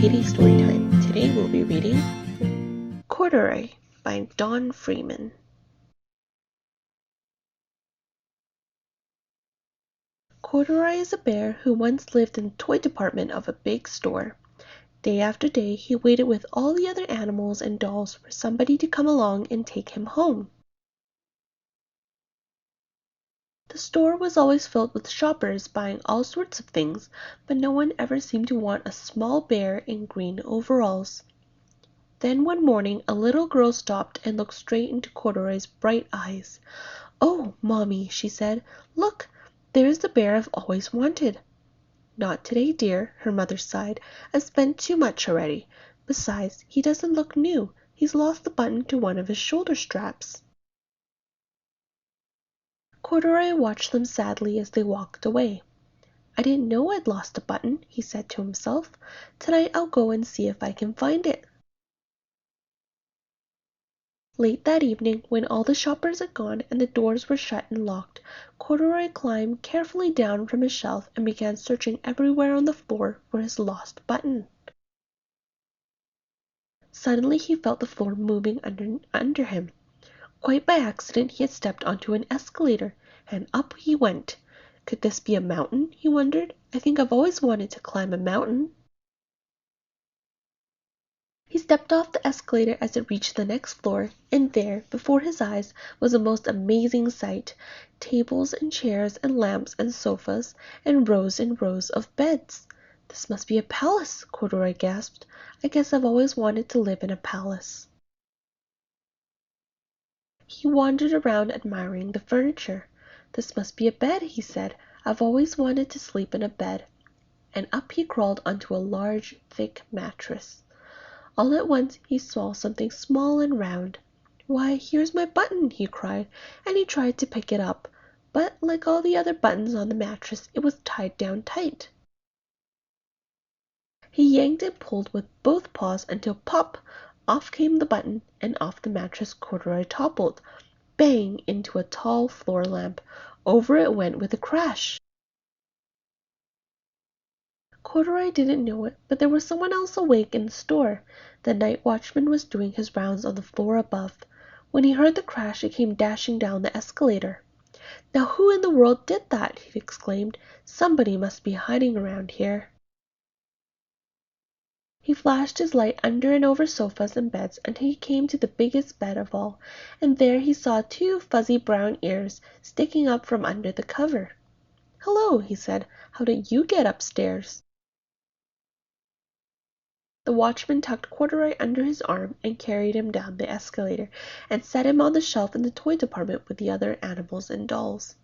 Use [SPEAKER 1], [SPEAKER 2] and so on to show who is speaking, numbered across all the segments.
[SPEAKER 1] Katie Storytime. Today we'll be reading Corduroy by Freeman. Corduroy is a bear who once lived in the toy department of a big store. Day after day, he waited with all the other animals and dolls for somebody to come along and take him home. The store was always filled with shoppers buying all sorts of things, but no one ever seemed to want a small bear in green overalls. Then one morning a little girl stopped and looked straight into Corduroy's bright eyes. "Oh, Mommy," she said, "look, there's the bear I've always wanted." "Not today, dear," her mother sighed. "I've spent too much already. Besides, he doesn't look new. He's lost the button to one of his shoulder straps." Corduroy watched them sadly as they walked away. "I didn't know I'd lost a button," he said to himself. "Tonight I'll go and see if I can find it." Late that evening, when all the shoppers had gone and the doors were shut and locked, Corduroy climbed carefully down from his shelf and began searching everywhere on the floor for his lost button. Suddenly he felt the floor moving under him. Quite by accident he had stepped onto an escalator, and up he went. Could this be a mountain, he wondered. I think I've always wanted to climb a mountain. He stepped off the escalator as it reached the next floor, and there, before his eyes, was a most amazing sight. Tables and chairs and lamps and sofas, and rows of beds. "This must be a palace," Corduroy gasped. "I guess I've always wanted to live in a palace." He wandered around admiring the furniture. "This must be a bed," he said. "I've always wanted to sleep in a bed." And up he crawled onto a large, thick mattress. All at once he saw something small and round. "Why, here's my button!" he cried, and he tried to pick it up. But like all the other buttons on the mattress, it was tied down tight. He yanked and pulled with both paws until pop! Off came the button, and off the mattress Corduroy toppled, bang, into a tall floor lamp. Over it went with a crash. Corduroy didn't know it, but there was someone else awake in the store. The night watchman was doing his rounds on the floor above. When he heard the crash he came dashing down the escalator. "Now who in the world did that?" he exclaimed. "Somebody must be hiding around here." He flashed his light under and over sofas and beds until he came to the biggest bed of all, and there he saw two fuzzy brown ears sticking up from under the cover. "Hello," he said. "How did you get upstairs?" The watchman tucked Corduroy under his arm and carried him down the escalator, and set him on the shelf in the toy department with the other animals and dolls.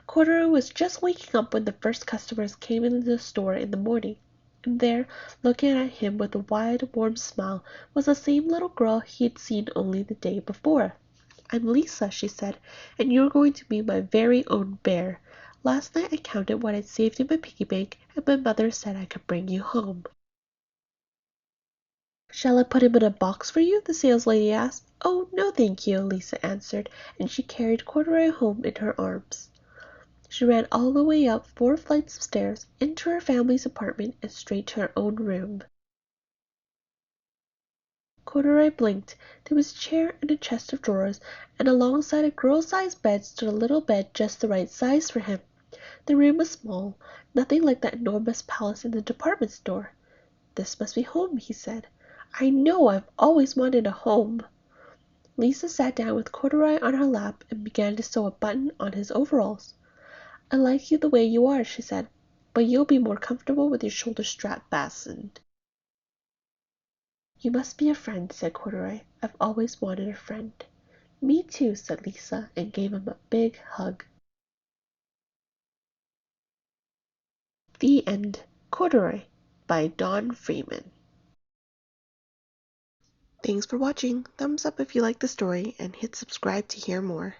[SPEAKER 1] Corduroy was just waking up when the first customers came into the store in the morning, and there, looking at him with a wide, warm smile, was the same little girl he had seen only the day before. "I'm Lisa," she said, "and you're going to be my very own bear. Last night I counted what I'd saved in my piggy bank, and my mother said I could bring you home." "Shall I put him in a box for you?" the saleslady asked. "Oh, no, thank you," Lisa answered, and she carried Corduroy home in her arms. She ran all the way up 4 flights of stairs, into her family's apartment, and straight to her own room. Corduroy blinked. There was a chair and a chest of drawers, and alongside a girl-sized bed stood a little bed just the right size for him. The room was small, nothing like that enormous palace in the department store. "This must be home," he said. "I know, I've always wanted a home." Lisa sat down with Corduroy on her lap and began to sew a button on his overalls. "I like you the way you are," she said, "but you'll be more comfortable with your shoulder strap fastened." "You must be a friend," said Corduroy. "I've always wanted a friend." "Me too," said Lisa, and gave him a big hug. The End. Corduroy by Freeman. Thanks for watching. Thumbs up if you like the story, and hit subscribe to hear more.